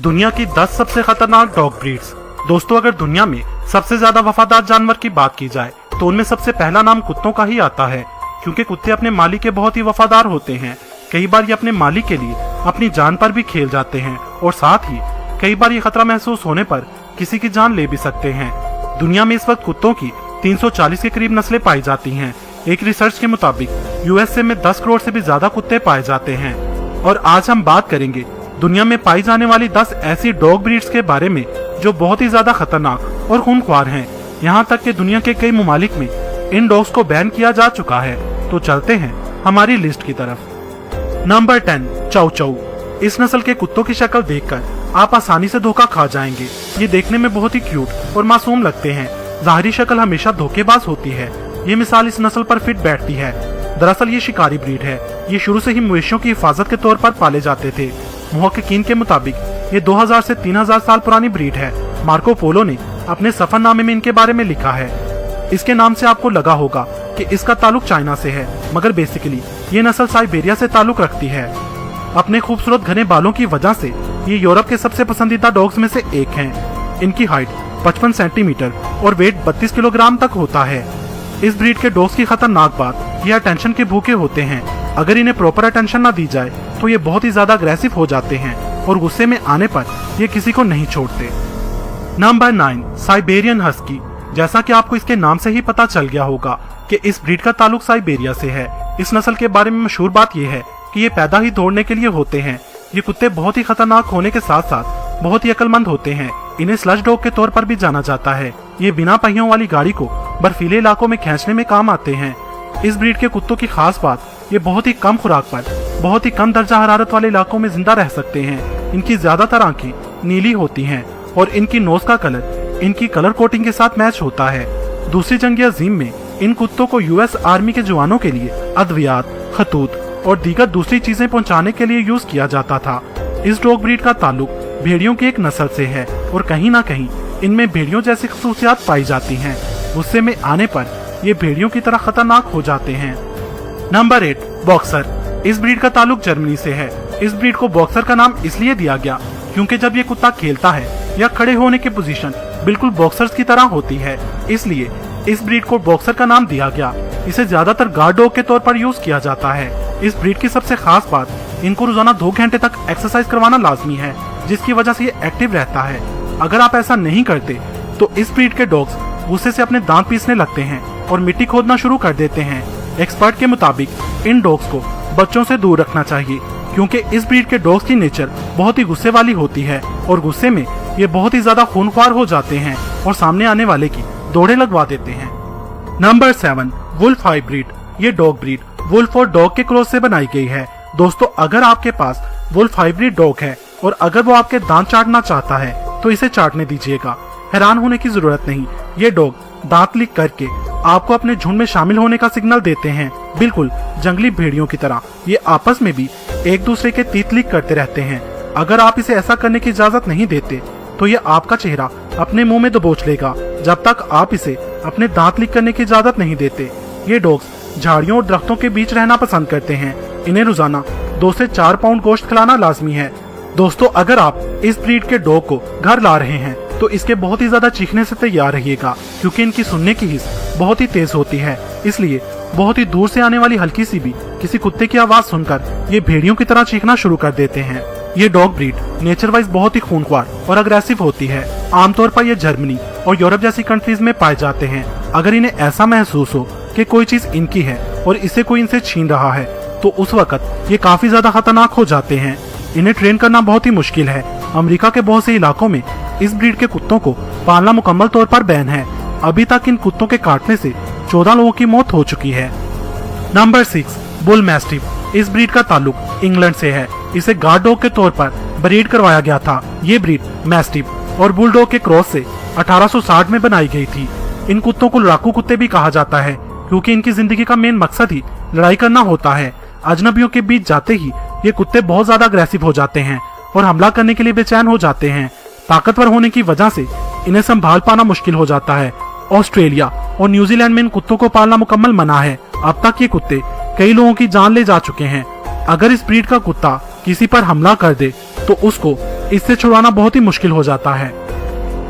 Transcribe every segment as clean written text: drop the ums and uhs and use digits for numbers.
दुनिया की 10 सबसे खतरनाक डॉग ब्रीड्स। दोस्तों, अगर दुनिया में सबसे ज्यादा वफादार जानवर की बात की जाए तो उनमें सबसे पहला नाम कुत्तों का ही आता है, क्योंकि कुत्ते अपने मालिक के बहुत ही वफादार होते हैं। कई बार ये अपने मालिक के लिए अपनी जान पर भी खेल जाते हैं और साथ ही कई बार ये खतरा महसूस होने पर किसी की जान ले भी सकते हैं। दुनिया में इस वक्त कुत्तों की 340 के करीब नस्लें पाई जाती हैं। एक रिसर्च के मुताबिक यूएसए में 10 करोड़ से भी ज्यादा कुत्ते पाए जाते हैं। और आज हम बात करेंगे दुनिया में पाई जाने वाली 10 ऐसी डॉग ब्रीड्स के बारे में जो बहुत ही ज्यादा खतरनाक और खूंखार हैं। यहाँ तक कि दुनिया के कई ममालिक में इन डॉग्स को बैन किया जा चुका है। तो चलते हैं हमारी लिस्ट की तरफ। नंबर 10, चाउ चाउ। इस नस्ल के कुत्तों की शक्ल देखकर आप आसानी से धोखा खा जाएंगे। ये देखने में बहुत ही क्यूट और मासूम लगते हैं। जाहिरी शक्ल हमेशा धोखेबाज होती है। ये मिसाल इस नस्ल पर फिट बैठती है। दरअसल ये शिकारी ब्रीड है। ये शुरू से ही मवेशियों की हिफाजत के तौर पर पाले जाते थे। मुहक्किकीन के मुताबिक ये 2000 से 3000 साल पुरानी ब्रीड है। मार्को पोलो ने अपने सफरनामे में इनके बारे में लिखा है। इसके नाम से आपको लगा होगा कि इसका ताल्लुक चाइना से है, मगर बेसिकली ये नस्ल साइबेरिया से ताल्लुक रखती है। अपने खूबसूरत घने बालों की वजह से ये यूरोप के सबसे पसंदीदा डॉग्स में से एक हैं। इनकी हाइट 55 सेंटीमीटर और वेट 32 किलोग्राम तक होता है। इस ब्रीड के डॉग्स की खतरनाक बात ये अटेंशन के भूखे होते हैं। अगर इन्हें प्रॉपर अटेंशन न दी जाए तो ये बहुत ही ज्यादा अग्रेसिव हो जाते हैं और गुस्से में आने पर ये किसी को नहीं छोड़ते। Number 9, Siberian husky. जैसा कि आपको इसके नाम से ही पता चल गया होगा कि इस ब्रीड का ताल्लुक साइबेरिया से है। इस नस्ल के बारे में मशहूर बात यह है कि ये पैदा ही दौड़ने के लिए होते हैं। ये कुत्ते बहुत ही खतरनाक होने के साथ साथ बहुत ही अक्लमंद होते हैं। इन्हें स्लज डॉग के तौर पर भी जाना जाता है। ये बिना पहियों वाली गाड़ी को बर्फीले इलाकों में खींचने में काम आते हैं। इस ब्रीड के कुत्तों की खास बात ये बहुत ही कम खुराक पर बहुत ही कम दर्जा हरारत वाले इलाकों में जिंदा रह सकते हैं। इनकी ज्यादातर आंखें नीली होती हैं और इनकी नोज का कलर इनकी कलर कोटिंग के साथ मैच होता है। दूसरी जंग अजीम में इन कुत्तों को यूएस आर्मी के जवानों के लिए अद्वियात, खतूत और दीगर दूसरी चीजें पहुंचाने के लिए यूज किया जाता था। इस डॉग ब्रीड का ताल्लुक भेड़ियों की एक नस्ल से है और कहीं ना कहीं इनमें भेड़ियों जैसी खसूसियात पाई जाती हैं। गुस्से में आने पर ये भेड़ियों की तरह खतरनाक हो जाते हैं। Number 8, boxer. इस ब्रीड का ताल्लुक जर्मनी से है। इस ब्रीड को बॉक्सर का नाम इसलिए दिया गया क्योंकि जब ये कुत्ता खेलता है या खड़े होने की पोजीशन बिल्कुल बॉक्सर्स की तरह होती है, इसलिए इस ब्रीड को बॉक्सर का नाम दिया गया। इसे ज्यादातर गार्ड डॉग के तौर पर यूज किया जाता है। इस ब्रीड की सबसे खास बात इनको रोजाना 2 घंटे तक एक्सरसाइज करवाना लाजमी है, जिसकी वजह से ये एक्टिव रहता है। अगर आप ऐसा नहीं करते तो इस ब्रीड के डॉग्स गुस्से से अपने दांत पीसने लगते हैं और मिट्टी खोदना शुरू कर देते हैं। एक्सपर्ट के मुताबिक इन डॉग्स को बच्चों से दूर रखना चाहिए, क्योंकि इस ब्रीड के डॉग्स की नेचर बहुत ही गुस्से वाली होती है और गुस्से में ये बहुत ही ज्यादा खूंखार हो जाते हैं और सामने आने वाले की दौड़े लगवा देते हैं। Number 7, wolf hybrid. ये डॉग ब्रीड वुल्फ और डॉग के क्रॉस से बनाई गई है। दोस्तों, अगर आपके पास वुल्फ हाइब्रिड डॉग है और अगर वो आपके दांत चाटना चाहता है तो इसे चाटने दीजिएगा। हैरान होने की जरूरत नहीं। ये डॉग दांत लिक करके आपको अपने झुंड में शामिल होने का सिग्नल देते हैं। बिल्कुल जंगली भेड़ियों की तरह ये आपस में भी एक दूसरे के तीत लिक करते रहते हैं। अगर आप इसे ऐसा करने की इजाजत नहीं देते तो ये आपका चेहरा अपने मुंह में दबोच लेगा जब तक आप इसे अपने दांत लिक करने की इजाजत नहीं देते। ये डॉग्स झाड़ियों और दरख्तों के बीच रहना पसंद करते हैं। इन्हें रोजाना 2 से 4 पाउंड गोश्त खिलाना लाजमी है। दोस्तों, अगर आप इस ब्रीड के डॉग को घर ला रहे हैं तो इसके बहुत ही ज्यादा चीखने से तैयार रहिएगा, क्योंकि इनकी सुनने की हिस्स बहुत ही तेज होती है। इसलिए बहुत ही दूर से आने वाली हल्की सी भी किसी कुत्ते की आवाज सुनकर ये भेड़ियों की तरह चीखना शुरू कर देते हैं। ये डॉग ब्रीड नेचर वाइज बहुत ही खूंखार और अग्रेसिव होती है। आमतौर पर ये जर्मनी और यूरोप जैसी कंट्रीज में पाए जाते हैं। अगर इन्हें ऐसा महसूस हो कि कोई चीज इनकी है और इसे कोई इनसे छीन रहा है तो उस वक्त ये काफी ज्यादा खतरनाक हो जाते हैं। इन्हें ट्रेन करना बहुत ही मुश्किल है। अमेरिका के बहुत से इलाकों में इस ब्रीड के कुत्तों को पालना मुकम्मल तौर पर बैन है। अभी तक इन कुत्तों के काटने से 14 लोगों की मौत हो चुकी है। Number 6, bull mastiff. इस ब्रीड का ताल्लुक इंग्लैंड से है। इसे गार्ड डॉग के तौर पर ब्रीड करवाया गया था। ये ब्रीड मैस्टिफ और बुलडॉग के क्रॉस से 1860 में बनाई गई थी। इन कुत्तों को लड़ाकू कुत्ते भी कहा जाता है, क्योंकि इनकी जिंदगी का मेन मकसद ही लड़ाई करना होता है। अजनबियों के बीच जाते ही ये कुत्ते बहुत ज्यादा अग्रेसिव हो जाते हैं और हमला करने के लिए बेचैन हो जाते हैं। ताकतवर होने की वजह से इन्हें संभाल पाना मुश्किल हो जाता है। ऑस्ट्रेलिया और न्यूजीलैंड में इन कुत्तों को पालना मुकम्मल मना है। अब तक ये कुत्ते कई लोगों की जान ले जा चुके हैं। अगर इस ब्रीड का कुत्ता किसी पर हमला कर दे तो उसको इससे छुड़वाना बहुत ही मुश्किल हो जाता है।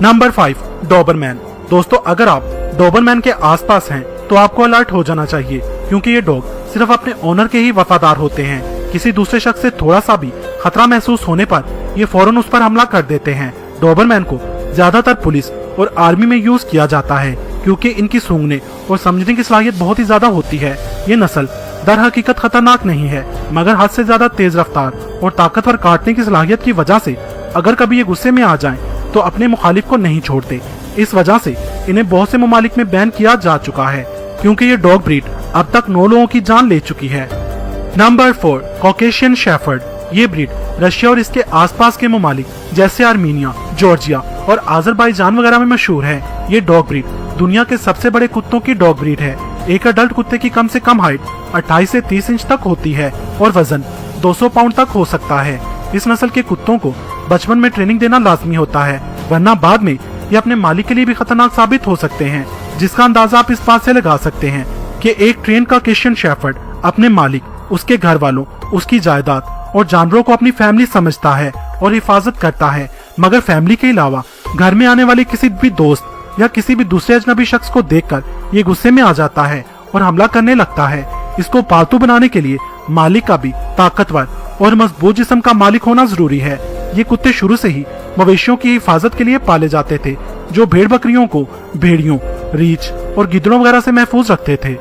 Number 5, Doberman. दोस्तों, अगर आप डॉबरमैन के आसपास हैं तो आपको अलर्ट हो जाना चाहिए, क्योंकि ये डॉग सिर्फ अपने ओनर के ही वफादार होते हैं। किसी दूसरे शख्स से थोड़ा सा भी खतरा महसूस होने पर ये फौरन उस पर हमला कर देते हैं। डॉबरमैन को ज्यादातर पुलिस और आर्मी में यूज किया जाता है, क्योंकि इनकी सूंघने और समझने की सलाहियत बहुत ही ज्यादा होती है। ये नस्ल दर हकीकत खतरनाक नहीं है, मगर हद से ज्यादा तेज रफ्तार और ताकतवर काटने की सलाहियत की वजह से अगर कभी ये गुस्से में आ जाएं, तो अपने मुखालिफ को नहीं छोड़ते। इस वजह से इन्हें बहुत से ममालिक में बैन किया जा चुका है, क्योंकि ये डॉग ब्रीड अब तक 9 लोगों की जान ले चुकी है। Number 4, Caucasian shepherd. ये ब्रीड रशिया और इसके आसपास के ममालिक जैसे आर्मीनिया, जॉर्जिया और आजरबाईजान वगैरह में मशहूर है। ये डॉग ब्रीड दुनिया के सबसे बड़े कुत्तों की डॉग ब्रीड है। एक अडल्ट कुत्ते की कम से कम हाइट 28 से 30 इंच तक होती है और वजन 200 पाउंड तक हो सकता है। इस नस्ल के कुत्तों को बचपन में ट्रेनिंग देना लाजमी होता है, वरना बाद में ये अपने मालिक के लिए भी खतरनाक साबित हो सकते हैं, जिसका अंदाजा आप इस बात से लगा सकते हैं कि एक ट्रेन कॉकेशियन शेफर्ड अपने मालिक, उसके घर वालों, उसकी जायदाद और जानवरों को अपनी फैमिली समझता है और हिफाजत करता है। मगर फैमिली के अलावा घर में आने वाले किसी भी दोस्त या किसी भी दूसरे अजनबी शख्स को देखकर ये गुस्से में आ जाता है और हमला करने लगता है। इसको पालतू बनाने के लिए मालिक का भी ताकतवर और मजबूत जिस्म का मालिक होना जरूरी है। ये कुत्ते शुरू से ही मवेशियों की हिफाजत के लिए पाले जाते थे, जो भेड़ बकरियों को भेड़ियों, रीछ और गिद्धड़ों वगैरह से महफूज रखते थे।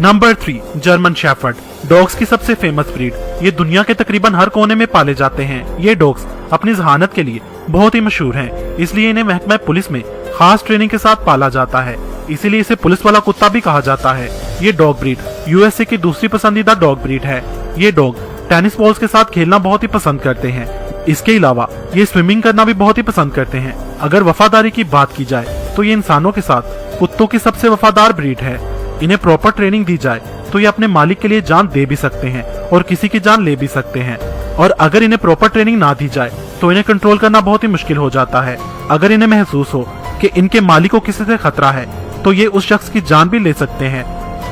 Number 3, German shepherd. डॉग्स की सबसे फेमस ब्रीड। ये दुनिया के तकरीबन हर कोने में पाले जाते हैं। ये डॉग्स अपनी जहानत के लिए बहुत ही मशहूर हैं, इसलिए इन्हें महकमा पुलिस में खास ट्रेनिंग के साथ पाला जाता है, इसीलिए इसे पुलिस वाला कुत्ता भी कहा जाता है। ये डॉग ब्रीड यूएसए की दूसरी पसंदीदा डॉग ब्रीड है। ये डॉग टेनिस बॉल्स के साथ खेलना बहुत ही पसंद करते हैं। इसके अलावा ये स्विमिंग करना भी बहुत ही पसंद करते हैं। अगर वफादारी की बात की जाए तो ये इंसानों के साथ कुत्तों की सबसे वफादार ब्रीड है। इन्हें प्रॉपर ट्रेनिंग दी जाए तो ये अपने मालिक के लिए जान दे भी सकते हैं और किसी की जान ले भी सकते हैं, और अगर इन्हें प्रॉपर ट्रेनिंग ना दी जाए तो इन्हें कंट्रोल करना बहुत ही मुश्किल हो जाता है। अगर इन्हें महसूस हो कि इनके मालिक को किसी से खतरा है तो ये उस शख्स की जान भी ले सकते हैं।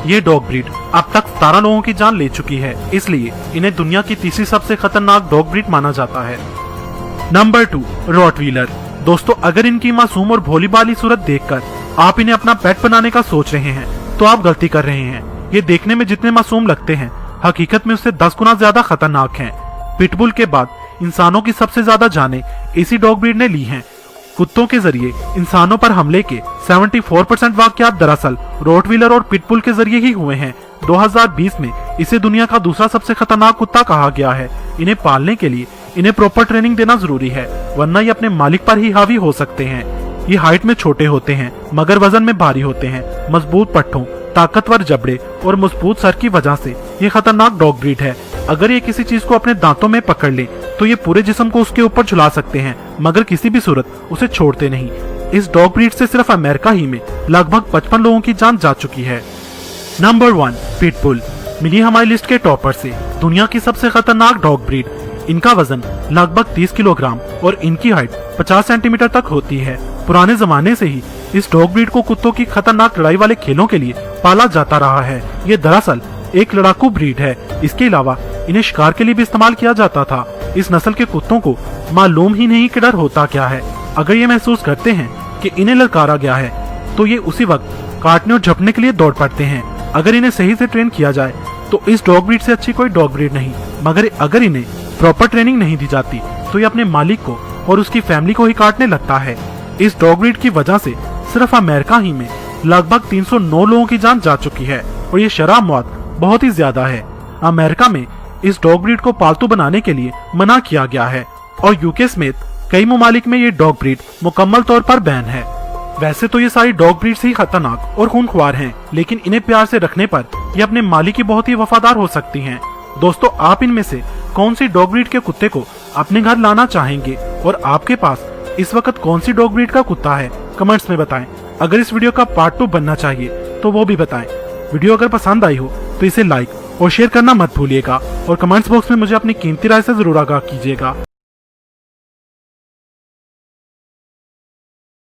ये डॉग ब्रीड अब तक 17 लोगों की जान ले चुकी है, इसलिए इन्हें दुनिया की तीसरी सबसे खतरनाक डॉग ब्रीड माना जाता है। Number 2, Rottweiler. दोस्तों, अगर इनकी मासूम और भोली भाली सूरत देखकर आप इन्हें अपना पेट बनाने का सोच रहे हैं तो आप गलती कर रहे हैं। ये देखने में जितने मासूम लगते हैं, हकीकत में उससे 10 गुना ज्यादा खतरनाक हैं। पिटबुल के बाद इंसानों की सबसे ज्यादा जानें इसी डॉग ब्रीड ने ली हैं। कुत्तों के जरिए इंसानों पर हमले के 74% वाकयात दरअसल रॉटवीलर और पिटबुल के जरिए ही हुए हैं। 2020 में इसे दुनिया का दूसरा सबसे खतरनाक कुत्ता कहा गया है। इन्हें पालने के लिए इन्हें प्रॉपर ट्रेनिंग देना जरूरी है, वरना ये अपने मालिक पर ही हावी हो सकते हैं। ये हाइट में छोटे होते हैं मगर वजन में भारी होते हैं। मजबूत पट्टों, ताकतवर जबड़े और मजबूत सर की वजह से ये खतरनाक डॉग ब्रीड है। अगर ये किसी चीज को अपने दांतों में पकड़ ले तो ये पूरे जिस्म को उसके ऊपर झुला सकते हैं, मगर किसी भी सूरत उसे छोड़ते नहीं। इस डॉग ब्रीड से सिर्फ अमेरिका ही में लगभग 55 लोगों की जान जा चुकी है। Number 1, pitbull. मिली हमारी लिस्ट के टॉपर से दुनिया की सबसे खतरनाक डॉग ब्रीड। इनका वजन लगभग 30 किलोग्राम और इनकी हाइट 50 सेंटीमीटर तक होती है। पुराने जमाने से ही इस डॉग ब्रीड को कुत्तों की खतरनाक लड़ाई वाले खेलों के लिए पाला जाता रहा है। ये दरअसल एक लड़ाकू ब्रीड है। इसके अलावा इन्हें शिकार के लिए भी इस्तेमाल किया जाता था। इस नस्ल के कुत्तों को मालूम ही नहीं कि डर होता क्या है। अगर ये महसूस करते हैं कि इन्हें ललकारा गया है तो ये उसी वक्त काटने और झपटने के लिए दौड़ पड़ते हैं। अगर इन्हें सही से ट्रेन किया जाए तो इस डॉग ब्रीड से अच्छी कोई डॉग ब्रीड नहीं, मगर अगर इन्हें प्रॉपर ट्रेनिंग नहीं दी जाती तो ये अपने मालिक को और उसकी फैमिली को ही काटने लगता है। इस डॉग ब्रीड की वजह से सिर्फ अमेरिका ही में लगभग 309 लोगों की जान जा चुकी है और ये शराब मौत बहुत ही ज्यादा है। अमेरिका में इस डॉग ब्रीड को पालतू बनाने के लिए मना किया गया है और यूके समेत कई ममालिक में ये डॉग ब्रीड मुकम्मल तौर पर बैन है। वैसे तो ये सारी डॉग ब्रीड्स ही खतरनाक और खूंखार हैं, लेकिन इन्हें प्यार से रखने पर ये अपने मालिक की बहुत ही वफादार हो सकती हैं। दोस्तों, आप इनमें से कौन सी डॉग ब्रीड के कुत्ते को अपने घर लाना चाहेंगे और आपके पास इस वक्त कौन सी डॉग ब्रीड का कुत्ता है, कमेंट्स में बताएं। अगर इस वीडियो का पार्ट 2 बनना चाहिए तो वो भी बताएं। वीडियो अगर पसंद आई हो तो इसे लाइक और शेयर करना मत भूलिएगा और कमेंट्स बॉक्स में मुझे अपनी कीमती राय से जरूर आगाह कीजिएगा।